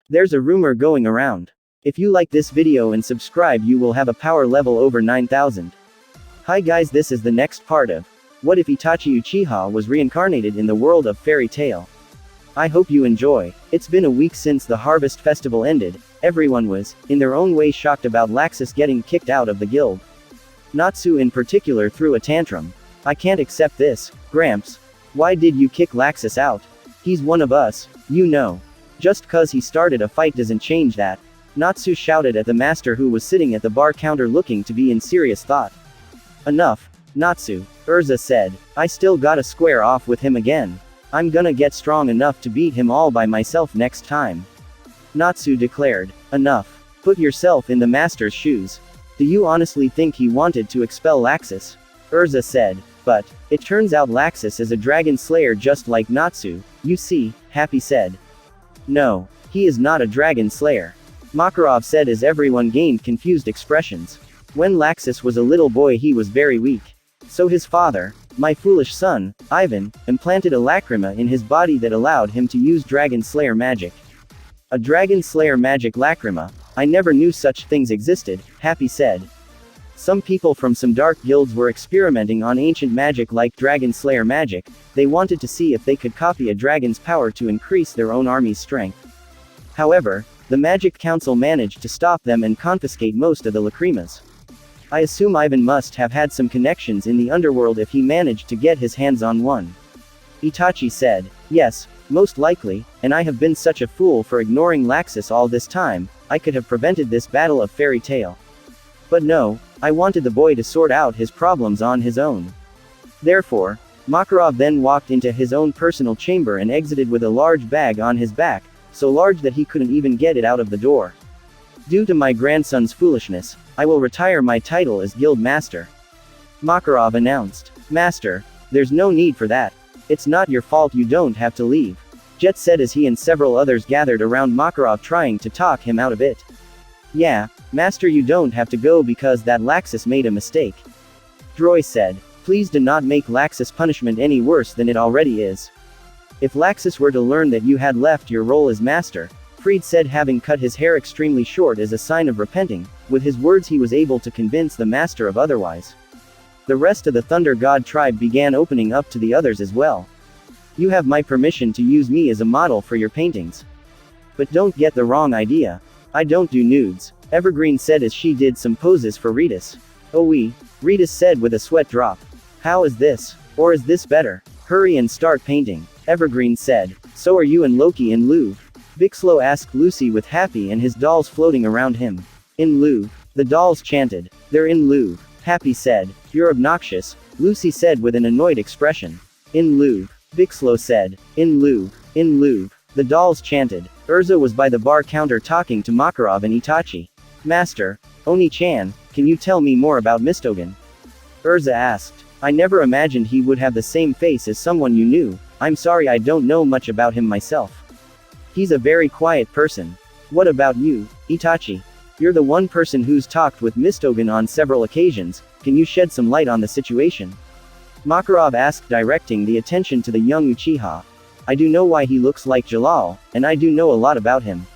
There's a rumor going around. If you like this video and subscribe, you will have a power level over 9000. Hi guys, this is the next part of What if Itachi Uchiha was reincarnated in the world of fairy tale. I hope you enjoy. It's been a week since the Harvest Festival ended. Everyone was, in their own way, shocked about Laxus getting kicked out of the guild. Natsu in particular threw a tantrum. I can't accept this, Gramps. Why did you kick Laxus out? He's one of us, you know. Just cause he started a fight doesn't change that. Natsu shouted at the master who was sitting at the bar counter looking to be in serious thought. Enough, Natsu, Urza said. I still gotta square off with him again. I'm gonna get strong enough to beat him all by myself next time. Natsu declared. Enough. Put yourself in the master's shoes. Do you honestly think he wanted to expel Laxus? Urza said. But it turns out Laxus is a dragon slayer just like Natsu, you see, Happy said. No, he is not a dragon slayer. Makarov said as everyone gained confused expressions. When Laxus was a little boy he was very weak. So his father, my foolish son, Ivan, implanted a lacrima in his body that allowed him to use dragon slayer magic. A dragon slayer magic lacrima? I never knew such things existed, Happy said. Some people from some dark guilds were experimenting on ancient magic like dragon slayer magic. They wanted to see if they could copy a dragon's power to increase their own army's strength. However, the Magic Council managed to stop them and confiscate most of the lacrimas. I assume Ivan must have had some connections in the underworld if he managed to get his hands on one. Itachi said. Yes, most likely, and I have been such a fool for ignoring Laxus all this time. I could have prevented this battle of fairy tale. But no, I wanted the boy to sort out his problems on his own. Therefore, Makarov then walked into his own personal chamber and exited with a large bag on his back, so large that he couldn't even get it out of the door. Due to my grandson's foolishness, I will retire my title as guild master. Makarov announced. Master, there's no need for that. It's not your fault, you don't have to leave. Jet said as he and several others gathered around Makarov trying to talk him out of it. Yeah, Master, you don't have to go because that Laxus made a mistake. Droy said. Please do not make Laxus' punishment any worse than it already is. If Laxus were to learn that you had left your role as master, Fried said, having cut his hair extremely short as a sign of repenting. With his words he was able to convince the master of otherwise. The rest of the Thunder God tribe began opening up to the others as well. You have my permission to use me as a model for your paintings. But don't get the wrong idea. I don't do nudes, Evergreen said as she did some poses for Ritas. Oh Ritas said with a sweat drop. How is this? Or is this better? Hurry and start painting, Evergreen said. So are you and Loki in Louvre? Bixlo asked Lucy with Happy and his dolls floating around him. In Louvre, the dolls chanted. They're in Louvre, Happy said. You're obnoxious, Lucy said with an annoyed expression. In Louvre, Bixlo said. In Louvre, in Louvre, the dolls chanted. Urza was by the bar counter talking to Makarov and Itachi. Master, Oni-chan, can you tell me more about Mistogen? Urza asked. I never imagined he would have the same face as someone you knew. I'm sorry, I don't know much about him myself. He's a very quiet person. What about you, Itachi? You're the one person who's talked with Mistogen on several occasions. Can you shed some light on the situation? Makarov asked, directing the attention to the young Uchiha. I do know why he looks like Jalal, and I do know a lot about him.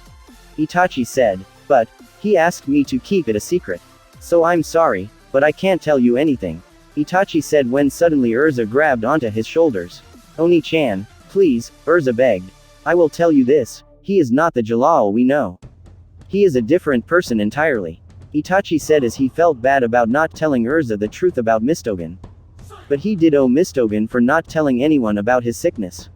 Itachi said. But he asked me to keep it a secret. So I'm sorry, but I can't tell you anything, Itachi said when suddenly Urza grabbed onto his shoulders. Oni-chan, please, Urza begged. I will tell you this, he is not the Jalal we know. He is a different person entirely, Itachi said as he felt bad about not telling Urza the truth about Mistogen. But he did owe Mistogen for not telling anyone about his sickness.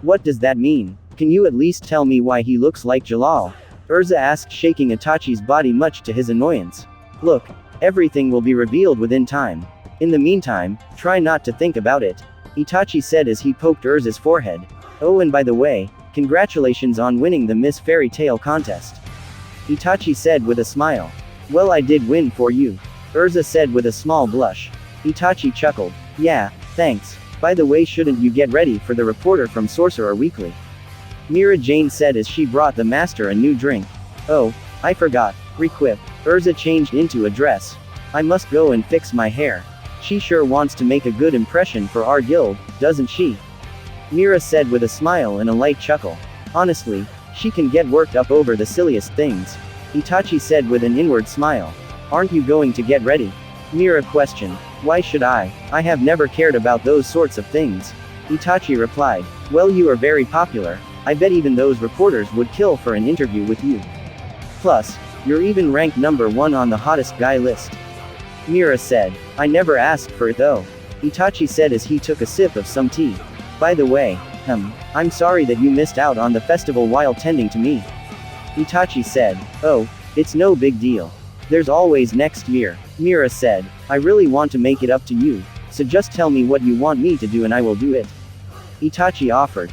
What does that mean? Can you at least tell me why he looks like Jalal? Urza asked, shaking Itachi's body much to his annoyance. Look, everything will be revealed within time. In the meantime, try not to think about it, Itachi said as he poked Urza's forehead. Oh, and by the way, congratulations on winning the Miss Fairy Tale contest, Itachi said with a smile. Well, I did win for you, Urza said with a small blush. Itachi chuckled. Yeah, thanks. By the way, shouldn't you get ready for the reporter from Sorcerer Weekly? Mira Jane said as she brought the master a new drink. Oh, I forgot. Requip. Urza changed into a dress. I must go and fix my hair. She sure wants to make a good impression for our guild, doesn't she? Mira said with a smile and a light chuckle. Honestly, She can get worked up over the silliest things. Itachi said with an inward smile. Aren't you going to get ready? Mira questioned. Why should I? I have never cared about those sorts of things. Itachi replied. Well, you are very popular. I bet even those reporters would kill for an interview with you. Plus, you're even ranked number 1 on the hottest guy list. Mira said. I never asked for it though. Itachi said as he took a sip of some tea. By the way, I'm sorry that you missed out on the festival while tending to me. Itachi said. Oh, it's no big deal. There's always next year. Mira said. I really want to make it up to you, so just tell me what you want me to do and I will do it. Itachi offered.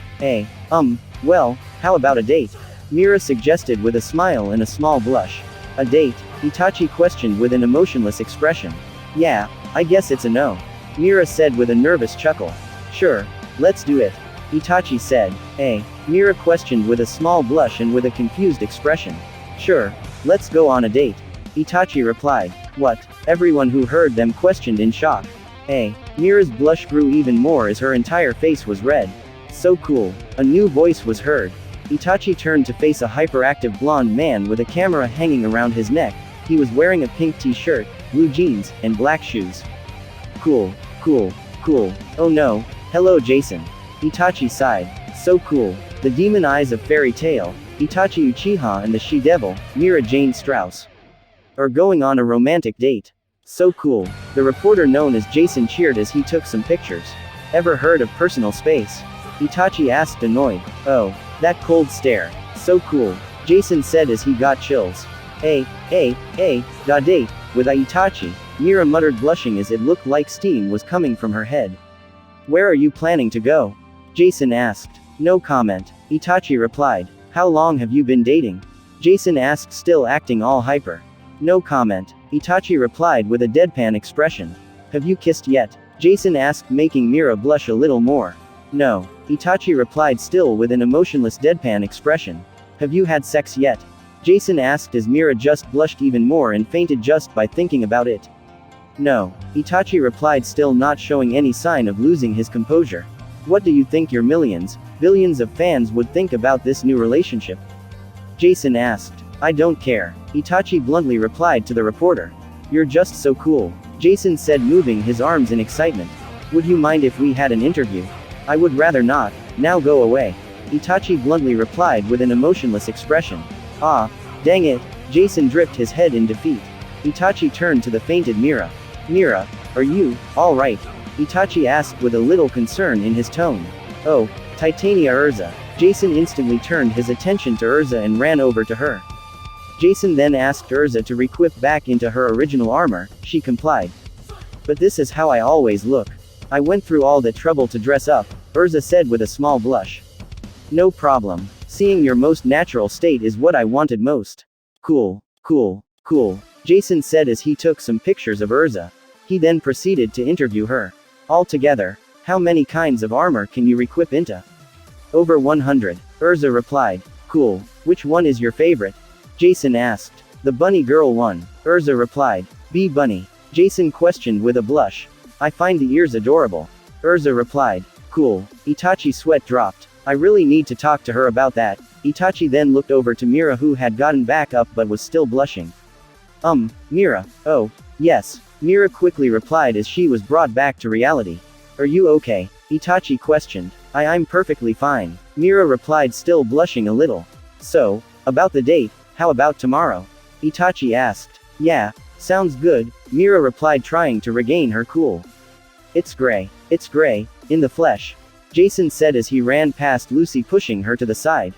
Well, how about a date? Mira suggested with a smile and a small blush. A date? Itachi questioned with an emotionless expression. Yeah, I guess it's a no. Mira said with a nervous chuckle. Sure, let's do it. Itachi said. Mira questioned with a small blush and with a confused expression. Sure, let's go on a date. Itachi replied. What? Everyone who heard them questioned in shock. Mira's blush grew even more as her entire face was red. So cool. A new voice was heard. Itachi turned to face a hyperactive blonde man with a camera hanging around his neck. He was wearing a pink t-shirt, blue jeans, and black shoes. Cool. Oh no. Hello Jason. Itachi sighed. So cool. The demon eyes of Fairy Tail, Itachi Uchiha and the she-devil, Mira Jane Strauss, are going on a romantic date. So cool. The reporter known as Jason cheered as he took some pictures. Ever heard of personal space? Itachi asked annoyed. Oh, that cold stare. So cool. Jason said as he got chills. Da date, with Itachi, Mira muttered blushing as it looked like steam was coming from her head. Where are you planning to go? Jason asked. No comment. Itachi replied. How long have you been dating? Jason asked, still acting all hyper. No comment. Itachi replied with a deadpan expression. Have you kissed yet? Jason asked, making Mira blush a little more. No. Itachi replied, still with an emotionless deadpan expression. Have you had sex yet? Jason asked as Mira just blushed even more and fainted just by thinking about it. No. Itachi replied, still not showing any sign of losing his composure. What do you think your millions, billions of fans would think about this new relationship? Jason asked. I don't care. Itachi bluntly replied to the reporter. You're just so cool. Jason said, moving his arms in excitement. Would you mind if we had an interview? I would rather not. Now go away. Itachi bluntly replied with an emotionless expression. Ah, dang it. Jason dripped his head in defeat. Itachi turned to the fainted Mira. Mira, are you all right? Itachi asked with a little concern in his tone. Oh, Titania Urza. Jason instantly turned his attention to Urza and ran over to her. Jason then asked Urza to re-equip back into her original armor. She complied. But this is how I always look. I went through all that trouble to dress up, Urza said with a small blush. No problem. Seeing your most natural state is what I wanted most. Cool. Jason said as he took some pictures of Urza. He then proceeded to interview her. Altogether, how many kinds of armor can you re-equip into? Over 100. Urza replied. Cool. Which one is your favorite? Jason asked. The bunny girl one. Urza replied. Bee bunny. Jason questioned with a blush. I find the ears adorable. Urza replied. Cool. Itachi's sweat dropped. I really need to talk to her about that. Itachi then looked over to Mira, who had gotten back up but was still blushing. Mira. Oh, yes. Mira quickly replied as she was brought back to reality. Are you okay? Itachi questioned. I'm perfectly fine. Mira replied, still blushing a little. So, about the date, how about tomorrow? Itachi asked. Yeah, sounds good, Mira replied, trying to regain her cool. It's gray, in the flesh. Jason said as he ran past Lucy, pushing her to the side.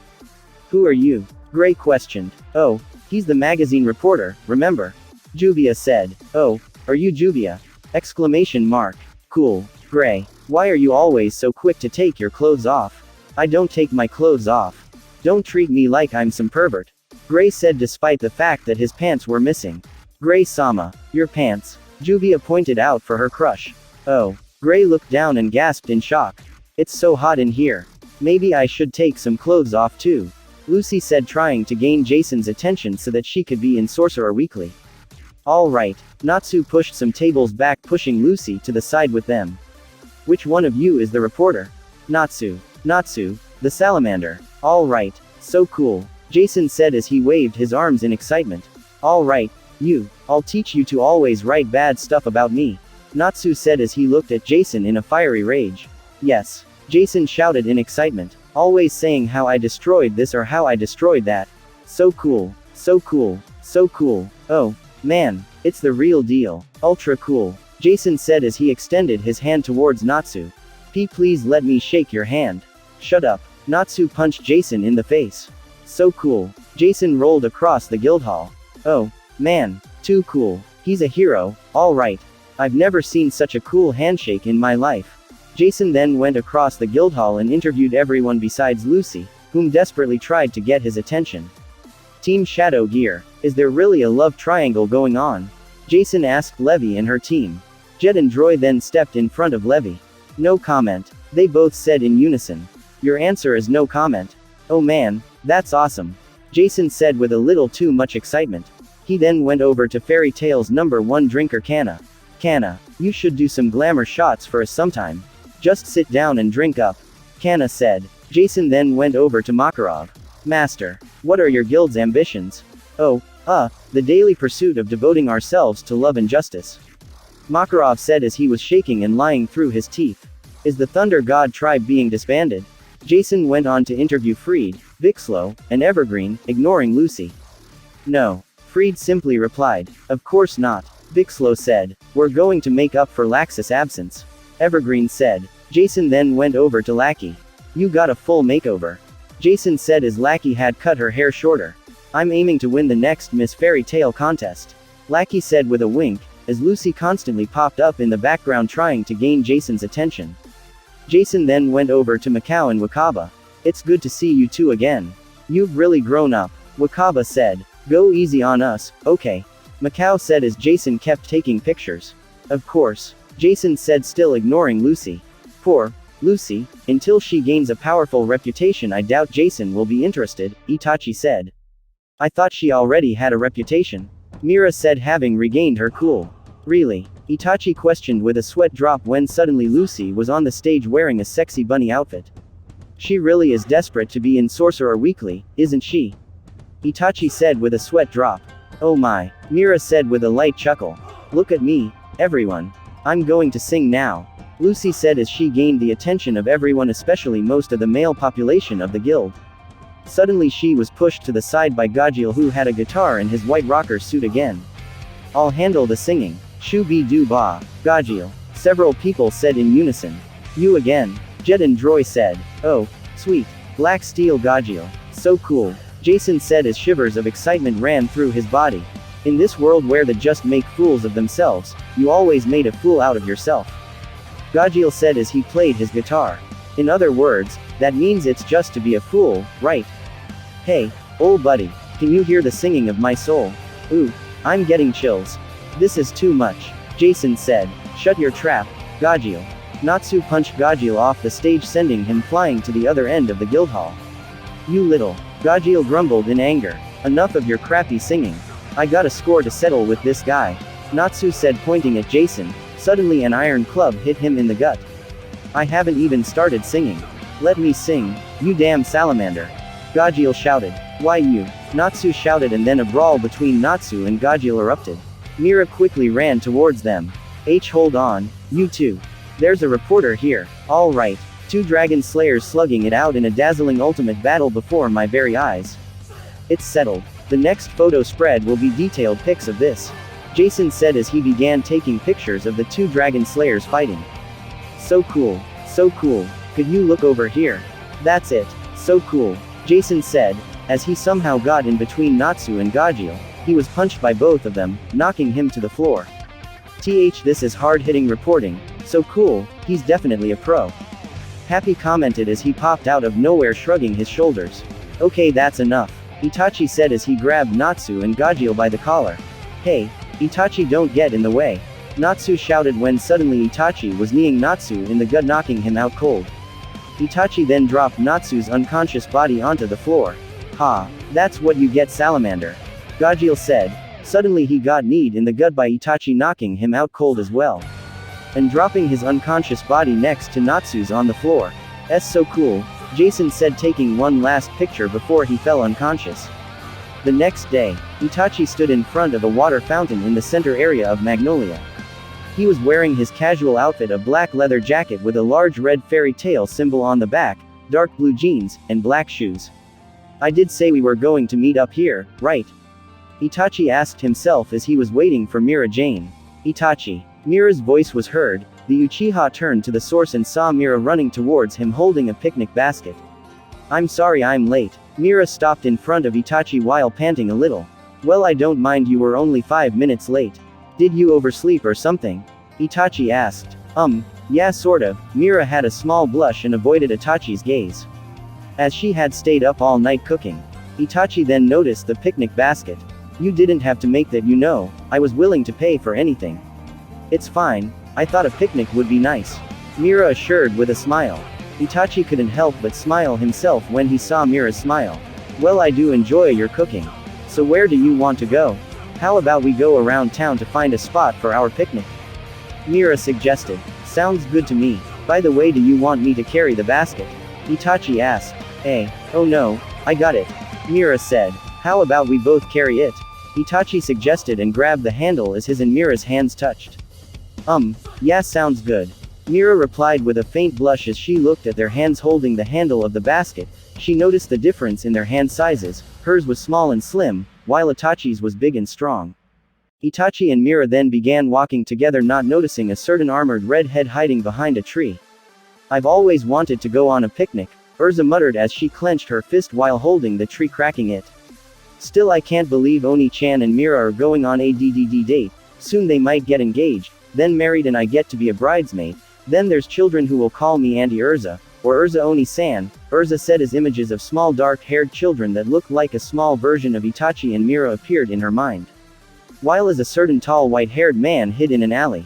Who are you? Gray questioned. Oh, he's the magazine reporter, remember? Juvia said. Oh, are you Juvia? Exclamation mark. Cool. Gray, why are you always so quick to take your clothes off? I don't take my clothes off. Don't treat me like I'm some pervert. Gray said despite the fact that his pants were missing. Gray-sama, your pants. Juvia pointed out for her crush. Oh. Gray looked down and gasped in shock. It's so hot in here. Maybe I should take some clothes off too. Lucy said, trying to gain Jason's attention so that she could be in Sorcerer Weekly. Alright. Natsu pushed some tables back, pushing Lucy to the side with them. Which one of you is the reporter? Natsu, the salamander. Alright. So cool. Jason said as he waved his arms in excitement. Alright, I'll teach you to always write bad stuff about me. Natsu said as he looked at Jason in a fiery rage. Yes. Jason shouted in excitement. Always saying how I destroyed this or how I destroyed that. So cool. So cool. So cool. Oh, man. It's the real deal. Ultra cool. Jason said as he extended his hand towards Natsu. Please let me shake your hand. Shut up. Natsu punched Jason in the face. So cool. Jason rolled across the guild hall. Oh, man. Too cool. He's a hero, alright. I've never seen such a cool handshake in my life. Jason then went across the guild hall and interviewed everyone besides Lucy, whom desperately tried to get his attention. Team Shadow Gear. Is there really a love triangle going on? Jason asked Levi and her team. Jet and Droy then stepped in front of Levi. No comment. They both said in unison. Your answer is no comment. Oh man, that's awesome. Jason said with a little too much excitement. He then went over to Fairy Tail's #1 drinker Kana. Kana, you should do some glamour shots for us sometime. Just sit down and drink up. Kana said. Jason then went over to Makarov. Master, what are your guild's ambitions? Oh, the daily pursuit of devoting ourselves to love and justice. Makarov said as he was shaking and lying through his teeth. Is the Thunder God tribe being disbanded? Jason went on to interview Freed, Vixlow, and Evergreen, ignoring Lucy. No. Freed simply replied. Of course not. Vixlow said. We're going to make up for Laxus' absence. Evergreen said. Jason then went over to Lackey. You got a full makeover. Jason said as Lackey had cut her hair shorter. I'm aiming to win the next Miss Fairy Tale contest. Lackey said with a wink, as Lucy constantly popped up in the background trying to gain Jason's attention. Jason then went over to Macau and Wakaba. It's good to see you two again. You've really grown up. Wakaba said. Go easy on us, okay. Macau said as Jason kept taking pictures. Of course. Jason said still ignoring Lucy. Poor Lucy, until she gains a powerful reputation I doubt Jason will be interested, Itachi said. I thought she already had a reputation. Mira said having regained her cool. Really? Itachi questioned with a sweat drop when suddenly Lucy was on the stage wearing a sexy bunny outfit. She really is desperate to be in Sorcerer Weekly, isn't she? Itachi said with a sweat drop. Oh my. Mira said with a light chuckle. Look at me, everyone. I'm going to sing now. Lucy said as she gained the attention of everyone, especially most of the male population of the guild. Suddenly she was pushed to the side by Gajil, who had a guitar in his white rocker suit again. I'll handle the singing. Shoo-be-doo-ba. Gajil. Several people said in unison. You again. Jet and Droy said. Oh, sweet. Black Steel Gajil. So cool. Jason said as shivers of excitement ran through his body. In this world where they just make fools of themselves, you always made a fool out of yourself. Gajil said as he played his guitar. In other words, that means it's just to be a fool, right? Hey, old buddy, can you hear the singing of my soul? Ooh, I'm getting chills. This is too much. Jason said. Shut your trap, Gajil. Natsu punched Gajil off the stage, sending him flying to the other end of the guild hall. You little. Gajil grumbled in anger. Enough of your crappy singing. I got a score to settle with this guy. Natsu said, pointing at Jason. Suddenly an iron club hit him in the gut. I haven't even started singing. Let me sing, you damn salamander. Gajil shouted. Why you? Natsu shouted, and then a brawl between Natsu and Gajil erupted. Mira quickly ran towards them. Hold on, you two. There's a reporter here. Alright. 2 dragon slayers slugging it out in a dazzling ultimate battle before my very eyes. It's settled. The next photo spread will be detailed pics of this. Jason said as he began taking pictures of the 2 dragon slayers fighting. So cool. So cool. Could you look over here? That's it. So cool. Jason said, as he somehow got in between Natsu and Gajil. He was punched by both of them, knocking him to the floor. This is hard-hitting reporting. So cool, he's definitely a pro. Happy commented as he popped out of nowhere, shrugging his shoulders. Okay, that's enough. Itachi said as he grabbed Natsu and Gajil by the collar. Hey, Itachi, don't get in the way. Natsu shouted when suddenly Itachi was kneeing Natsu in the gut, knocking him out cold. Itachi then dropped Natsu's unconscious body onto the floor. Ha, that's what you get, salamander. Gajil said. Suddenly he got kneed in the gut by Itachi, knocking him out cold as well. And dropping his unconscious body next to Natsu's on the floor. So cool. Jason said, taking one last picture before he fell unconscious. The next day, Itachi stood in front of a water fountain in the center area of Magnolia. He was wearing his casual outfit, a black leather jacket with a large red fairy tale symbol on the back, dark blue jeans, and black shoes. I did say we were going to meet up here, right? Itachi asked himself as he was waiting for Mira Jane. Itachi. Mira's voice was heard. The Uchiha turned to the source and saw Mira running towards him holding a picnic basket. I'm sorry I'm late. Mira stopped in front of Itachi while panting a little. Well, I don't mind, you were only 5 minutes late. Did you oversleep or something? Itachi asked. Yeah, sort of. Mira had a small blush and avoided Itachi's gaze. As she had stayed up all night cooking. Itachi then noticed the picnic basket. You didn't have to make that, you know. I was willing to pay for anything. It's fine. I thought a picnic would be nice. Mira assured with a smile. Itachi couldn't help but smile himself when he saw Mira's smile. Well, I do enjoy your cooking. So where do you want to go? How about we go around town to find a spot for our picnic? Mira suggested. Sounds good to me. By the way, do you want me to carry the basket? Itachi asked. Oh no, I got it. Mira said. How about we both carry it? Itachi suggested and grabbed the handle as his and Mira's hands touched. Yeah, sounds good. Mira replied with a faint blush as she looked at their hands holding the handle of the basket. She noticed the difference in their hand sizes. Hers was small and slim, while Itachi's was big and strong. Itachi and Mira then began walking together, not noticing a certain armored redhead hiding behind a tree. I've always wanted to go on a picnic, Urza muttered as she clenched her fist while holding the tree, cracking it. Still, I can't believe Oni-chan and Mira are going on a date. Soon they might get engaged, then married, and I get to be a bridesmaid. Then there's children who will call me Auntie Urza, or Urza Oni-san, Urza said as images of small dark-haired children that looked like a small version of Itachi and Mira appeared in her mind. While as a certain tall white-haired man hid in an alley.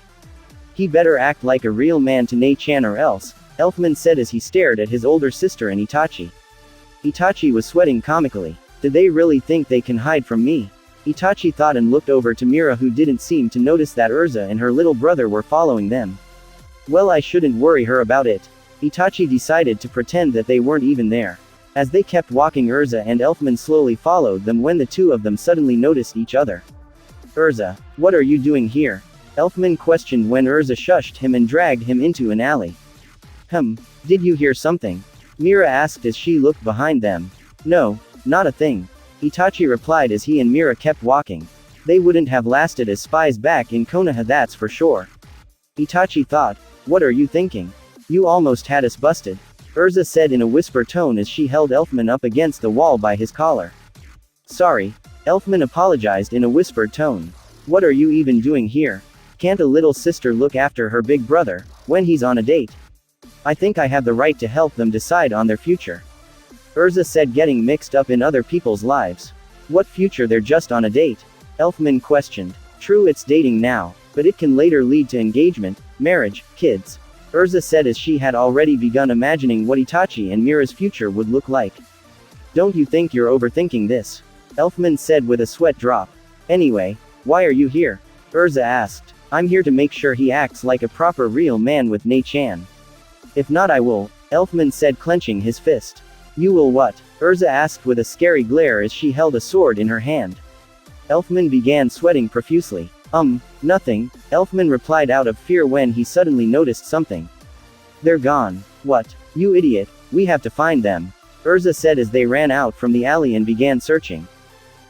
He better act like a real man to Nei-chan or else, Elfman said as he stared at his older sister and Itachi. Itachi was sweating comically. Did they really think they can hide from me? Itachi thought and looked over to Mira, who didn't seem to notice that Urza and her little brother were following them. Well, I shouldn't worry her about it. Itachi decided to pretend that they weren't even there. As they kept walking, Urza and Elfman slowly followed them when the two of them suddenly noticed each other. Urza, what are you doing here? Elfman questioned when Urza shushed him and dragged him into an alley. Did you hear something? Mira asked as she looked behind them. No, not a thing. Itachi replied as he and Mira kept walking. They wouldn't have lasted as spies back in Konoha, that's for sure. Itachi thought. What are you thinking? You almost had us busted. Urza said in a whisper tone as she held Elfman up against the wall by his collar. Sorry. Elfman apologized in a whispered tone. What are you even doing here? Can't a little sister look after her big brother, when he's on a date? I think I have the right to help them decide on their future. Urza said, getting mixed up in other people's lives. What future? They're just on a date. Elfman questioned. True, it's dating now, but it can later lead to engagement, marriage, kids. Urza said as she had already begun imagining what Itachi and Mira's future would look like. Don't you think you're overthinking this? Elfman said with a sweat drop. Anyway, why are you here? Urza asked. I'm here to make sure he acts like a proper real man with Nei-chan. If not, I will, Elfman said, clenching his fist. You will what? Urza asked with a scary glare as she held a sword in her hand. Elfman began sweating profusely. Nothing, Elfman replied out of fear when he suddenly noticed something. They're gone. What? You idiot, we have to find them, Urza said as they ran out from the alley and began searching.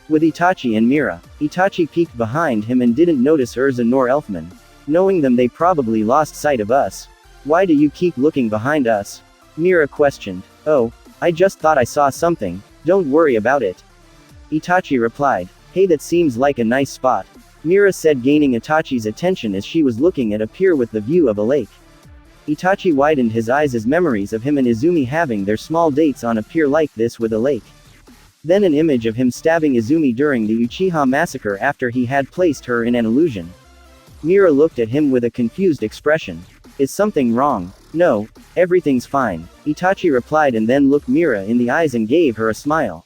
With Itachi and Mira. Itachi peeked behind him and didn't notice Urza nor Elfman. Knowing them, they probably lost sight of us. Why do you keep looking behind us? Mira questioned. Oh, I just thought I saw something, don't worry about it. Itachi replied. Hey, that seems like a nice spot. Mira said, gaining Itachi's attention as she was looking at a pier with the view of a lake. Itachi widened his eyes as memories of him and Izumi having their small dates on a pier like this with a lake. Then an image of him stabbing Izumi during the Uchiha massacre after he had placed her in an illusion. Mira looked at him with a confused expression. Is something wrong? No, everything's fine, Itachi replied and then looked Mira in the eyes and gave her a smile.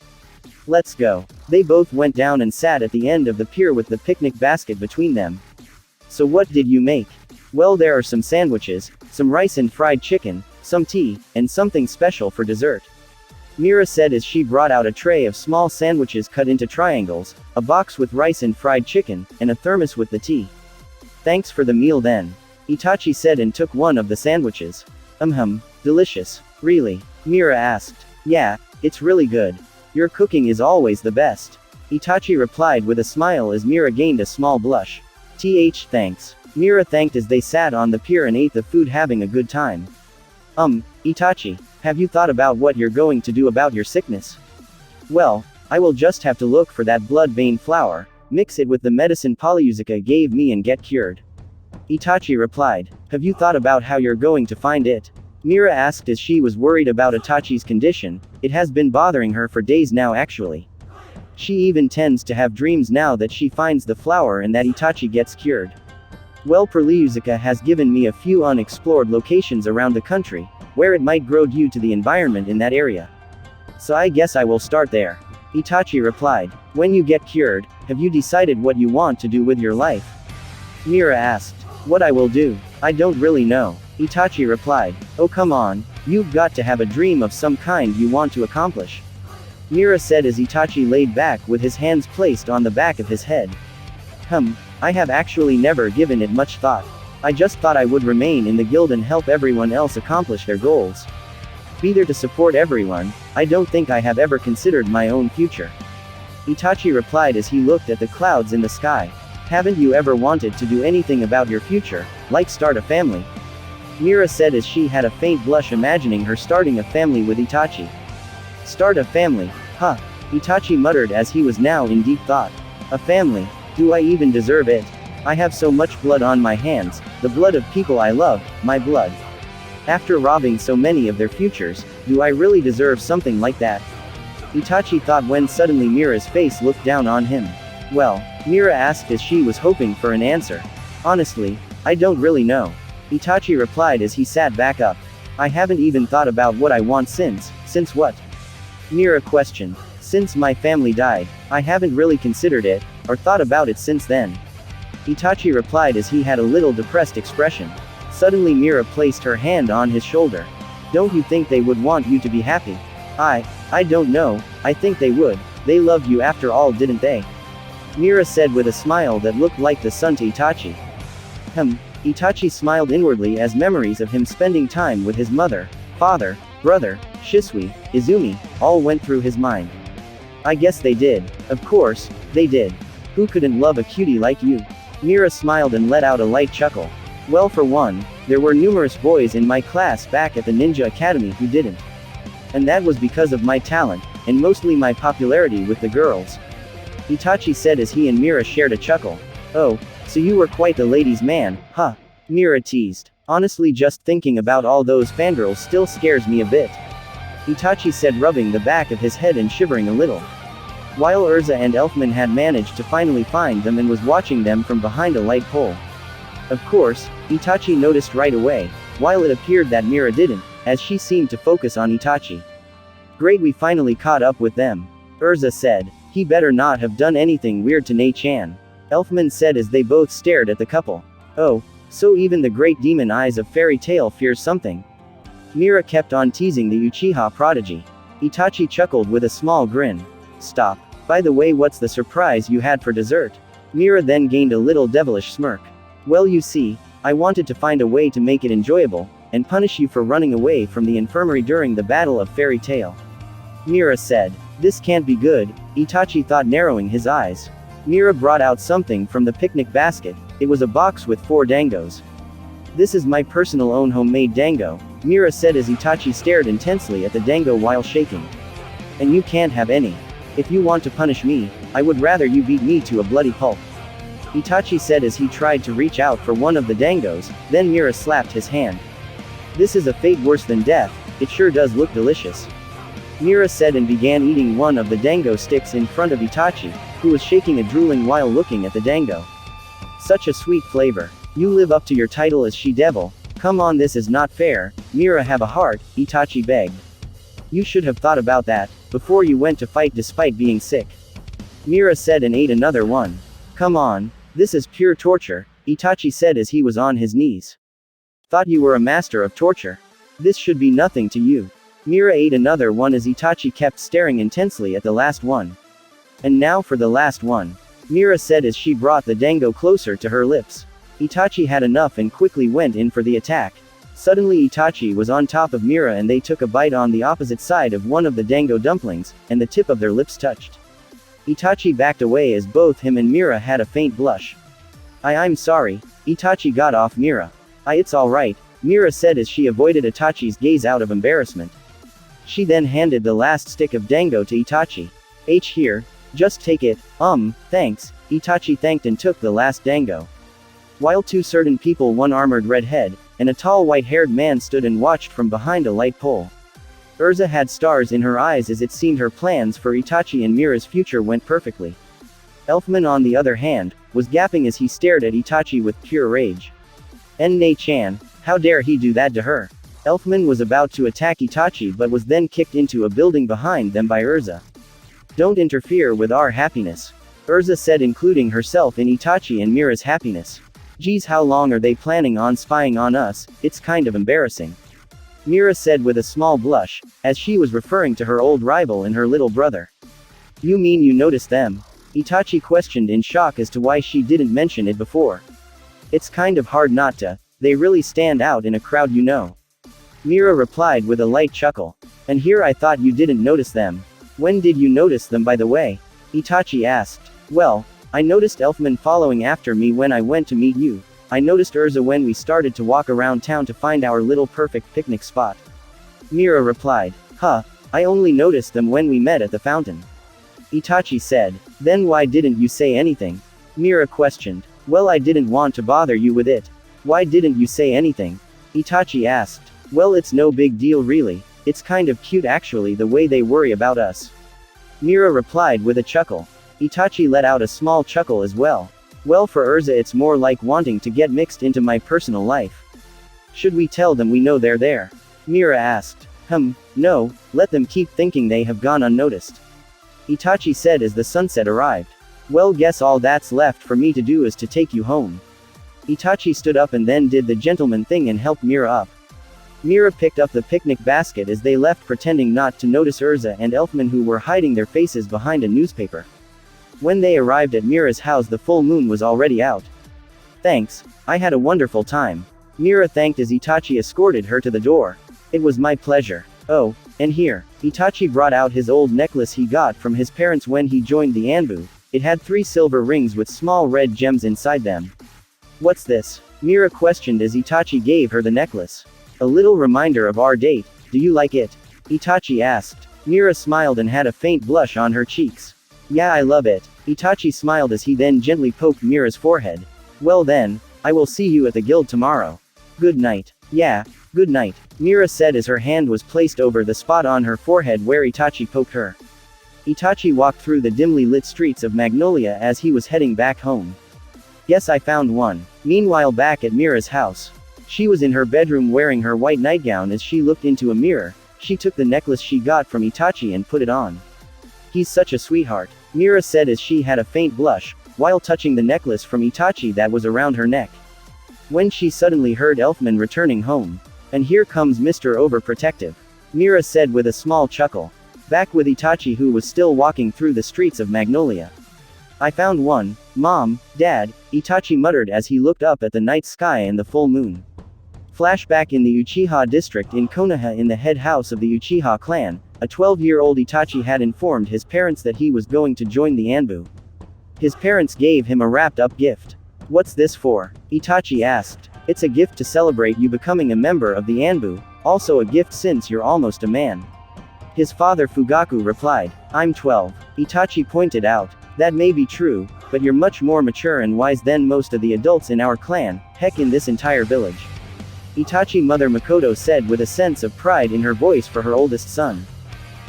Let's go. They both went down and sat at the end of the pier with the picnic basket between them. So what did you make? Well, there are some sandwiches, some rice and fried chicken, some tea, and something special for dessert. Mira said as she brought out a tray of small sandwiches cut into triangles, a box with rice and fried chicken, and a thermos with the tea. Thanks for the meal then. Itachi said and took one of the sandwiches. Delicious. Really? Mira asked. Yeah, it's really good. Your cooking is always the best. Itachi replied with a smile as Mira gained a small blush. Thanks. Mira thanked as they sat on the pier and ate the food having a good time. Itachi, have you thought about what you're going to do about your sickness? Well, I will just have to look for that blood vein flower, mix it with the medicine Polyuchiha gave me and get cured. Itachi replied. Have you thought about how you're going to find it? Mira asked as she was worried about Itachi's condition. It has been bothering her for days now actually. She even tends to have dreams now that she finds the flower and that Itachi gets cured. Well, Polyuchiha has given me a few unexplored locations around the country, where it might grow due to the environment in that area. So I guess I will start there. Itachi replied. When you get cured, have you decided what you want to do with your life? Mira asked. What I will do? I don't really know. Itachi replied. Oh come on, you've got to have a dream of some kind you want to accomplish. Mira said as Itachi laid back with his hands placed on the back of his head. I have actually never given it much thought. I just thought I would remain in the guild and help everyone else accomplish their goals. Be there to support everyone. I don't think I have ever considered my own future. Itachi replied as he looked at the clouds in the sky. Haven't you ever wanted to do anything about your future, like start a family? Mira said as she had a faint blush imagining her starting a family with Itachi. Start a family? Itachi muttered as he was now in deep thought. A family? Do I even deserve it? I have so much blood on my hands, the blood of people I love, my blood. After robbing so many of their futures, do I really deserve something like that? Itachi thought when suddenly Mira's face looked down on him. Well, Mira asked as she was hoping for an answer. Honestly, I don't really know. Itachi replied as he sat back up. I haven't even thought about what I want since what? Mira questioned. Since my family died, I haven't really considered it, or thought about it since then. Itachi replied as he had a little depressed expression. Suddenly Mira placed her hand on his shoulder. Don't you think they would want you to be happy? I don't know, I think they would. They loved you after all, didn't they? Mira said with a smile that looked like the sun to Itachi. Itachi smiled inwardly as memories of him spending time with his mother, father, brother, Shisui, Izumi, all went through his mind. I guess they did. Of course, they did. Who couldn't love a cutie like you? Mira smiled and let out a light chuckle. Well, for one, there were numerous boys in my class back at the Ninja Academy who didn't. And that was because of my talent, and mostly my popularity with the girls. Itachi said as he and Mira shared a chuckle. Oh, so you were quite the ladies' man, huh? Mira teased. Honestly, just thinking about all those fangirls still scares me a bit. Itachi said, rubbing the back of his head and shivering a little. While Urza and Elfman had managed to finally find them and was watching them from behind a light pole. Of course, Itachi noticed right away, while it appeared that Mira didn't, as she seemed to focus on Itachi. Great, we finally caught up with them. Urza said. He better not have done anything weird to Nei-chan. Elfman said as they both stared at the couple. Oh, so even the great demon eyes of fairy tale fears something. Mira kept on teasing the Uchiha prodigy. Itachi chuckled with a small grin. Stop. By the way, what's the surprise you had for dessert? Mira then gained a little devilish smirk. Well, you see, I wanted to find a way to make it enjoyable, and punish you for running away from the infirmary during the Battle of Fairy Tail. Mira said. This can't be good, Itachi thought, narrowing his eyes. Mira brought out something from the picnic basket. It was a box with 4 dangos. This is my personal own homemade dango, Mira said as Itachi stared intensely at the dango while shaking. And you can't have any. If you want to punish me, I would rather you beat me to a bloody pulp. Itachi said as he tried to reach out for one of the dangos, then Mira slapped his hand. This is a fate worse than death, it sure does look delicious. Mira said and began eating one of the dango sticks in front of Itachi, who was shaking and drooling while looking at the dango. Such a sweet flavor. You live up to your title as she-devil. Come on, this is not fair. Mira, have a heart, Itachi begged. You should have thought about that, before you went to fight despite being sick. Mira said and ate another one. Come on, this is pure torture, Itachi said as he was on his knees. Thought you were a master of torture. This should be nothing to you. Mira ate another one as Itachi kept staring intensely at the last one. And now for the last one. Mira said as she brought the dango closer to her lips. Itachi had enough and quickly went in for the attack. Suddenly Itachi was on top of Mira and they took a bite on the opposite side of one of the dango dumplings, and the tip of their lips touched. Itachi backed away as both him and Mira had a faint blush. I'm sorry. Itachi got off Mira. It's alright, Mira said as she avoided Itachi's gaze out of embarrassment. She then handed the last stick of dango to Itachi. Here, just take it, thanks, Itachi thanked and took the last dango. While two certain people, one armored redhead, and a tall white-haired man stood and watched from behind a light pole. Urza had stars in her eyes as it seemed her plans for Itachi and Mira's future went perfectly. Elfman on the other hand, was gasping as he stared at Itachi with pure rage. Nei-chan, how dare he do that to her? Elfman was about to attack Itachi but was then kicked into a building behind them by Urza. Don't interfere with our happiness. Urza said, including herself in Itachi and Mira's happiness. Geez, how long are they planning on spying on us? It's kind of embarrassing. Mira said with a small blush, as she was referring to her old rival and her little brother. You mean you noticed them? Itachi questioned in shock as to why she didn't mention it before. It's kind of hard not to, they really stand out in a crowd, you know. Mira replied with a light chuckle. And here I thought you didn't notice them. When did you notice them, by the way? Itachi asked. Well, I noticed Elfman following after me when I went to meet you. I noticed Urza when we started to walk around town to find our little perfect picnic spot. Mira replied. I only noticed them when we met at the fountain. Itachi said. Then why didn't you say anything? Mira questioned. Well, I didn't want to bother you with it. Why didn't you say anything? Itachi asked. Well, it's no big deal really. It's kind of cute actually the way they worry about us. Mira replied with a chuckle. Itachi let out a small chuckle as well. Well, for Urza it's more like wanting to get mixed into my personal life. Should we tell them we know they're there? Mira asked. No, let them keep thinking they have gone unnoticed. Itachi said as the sunset arrived. Well, guess all that's left for me to do is to take you home. Itachi stood up and then did the gentleman thing and helped Mira up. Mira picked up the picnic basket as they left, pretending not to notice Urza and Elfman, who were hiding their faces behind a newspaper. When they arrived at Mira's house, the full moon was already out. Thanks, I had a wonderful time. Mira thanked as Itachi escorted her to the door. It was my pleasure. Oh, and here, Itachi brought out his old necklace he got from his parents when he joined the Anbu. It had 3 silver rings with small red gems inside them. What's this? Mira questioned as Itachi gave her the necklace. A little reminder of our date, do you like it? Itachi asked. Mira smiled and had a faint blush on her cheeks. Yeah, I love it. Itachi smiled as he then gently poked Mira's forehead. Well then, I will see you at the guild tomorrow. Good night. Yeah, good night, Mira said as her hand was placed over the spot on her forehead where Itachi poked her. Itachi walked through the dimly lit streets of Magnolia as he was heading back home. Guess I found one. Meanwhile, back at Mira's house. She was in her bedroom wearing her white nightgown. As she looked into a mirror, she took the necklace she got from Itachi and put it on. He's such a sweetheart, Mira said as she had a faint blush, while touching the necklace from Itachi that was around her neck. When she suddenly heard Elfman returning home. And here comes Mr. Overprotective, Mira said with a small chuckle. Back with Itachi, who was still walking through the streets of Magnolia. I found one, Mom, Dad, Itachi muttered as he looked up at the night sky and the full moon. Flashback in the Uchiha district in Konoha. In the head house of the Uchiha clan, a 12-year-old Itachi had informed his parents that he was going to join the Anbu. His parents gave him a wrapped-up gift. What's this for? Itachi asked. It's a gift to celebrate you becoming a member of the Anbu, also a gift since you're almost a man. His father Fugaku replied. I'm 12, Itachi pointed out. That may be true, but you're much more mature and wise than most of the adults in our clan, heck, in this entire village. Itachi mother Makoto said with a sense of pride in her voice for her oldest son.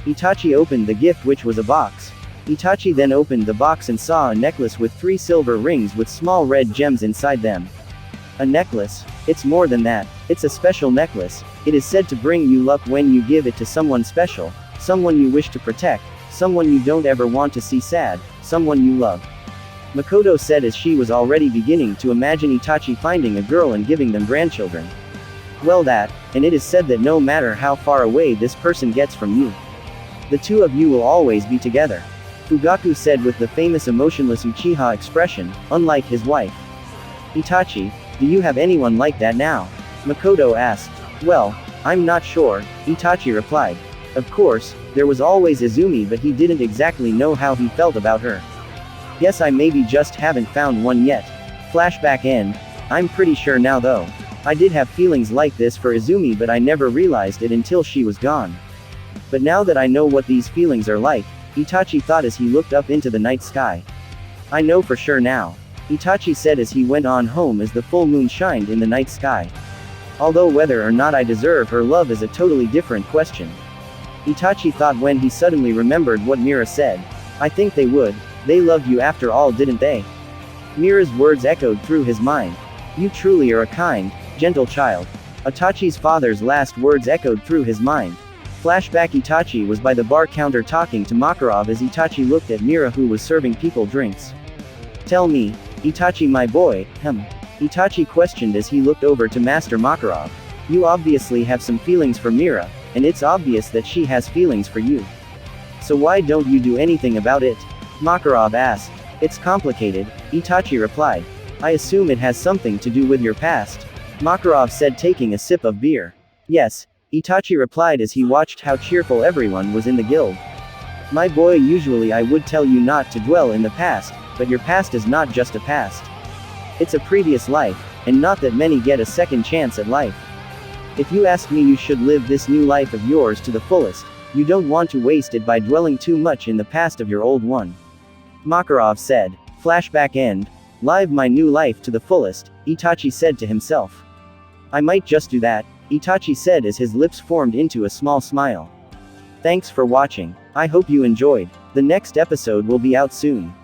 Itachi opened the gift, which was a box. Itachi then opened the box and saw a necklace with 3 silver rings with small red gems inside them. A necklace? It's more than that. It's a special necklace. It is said to bring you luck when you give it to someone special, someone you wish to protect, someone you don't ever want to see sad, someone you love. Makoto said as she was already beginning to imagine Itachi finding a girl and giving them grandchildren. Well and it is said that no matter how far away this person gets from you, the two of you will always be together. Fugaku said with the famous emotionless Uchiha expression, unlike his wife. Itachi, do you have anyone like that now? Makoto asked. Well, I'm not sure, Itachi replied. Of course, there was always Izumi, but he didn't exactly know how he felt about her. Guess I maybe just haven't found one yet. Flashback end. I'm pretty sure now though. I did have feelings like this for Izumi, but I never realized it until she was gone. But now that I know what these feelings are like, Itachi thought as he looked up into the night sky. I know for sure now, Itachi said as he went on home as the full moon shined in the night sky. Although whether or not I deserve her love is a totally different question. Itachi thought when he suddenly remembered what Mira said. I think they would. They loved you after all, didn't they? Mira's words echoed through his mind. You truly are a kind, gentle child. Itachi's father's last words echoed through his mind. Flashback. Itachi was by the bar counter talking to Makarov as Itachi looked at Mira, who was serving people drinks. Tell me, Itachi my boy, Itachi questioned as he looked over to Master Makarov. You obviously have some feelings for Mira, and it's obvious that she has feelings for you. So why don't you do anything about it? Makarov asked. It's complicated, Itachi replied. I assume it has something to do with your past. Makarov said, taking a sip of beer. Yes, Itachi replied as he watched how cheerful everyone was in the guild. My boy, usually I would tell you not to dwell in the past, but your past is not just a past. It's a previous life, and not that many get a second chance at life. If you ask me, you should live this new life of yours to the fullest. You don't want to waste it by dwelling too much in the past of your old one. Makarov said. Flashback end. Live my new life to the fullest, Itachi said to himself. I might just do that, Itachi said as his lips formed into a small smile. Thanks for watching. I hope you enjoyed. The next episode will be out soon.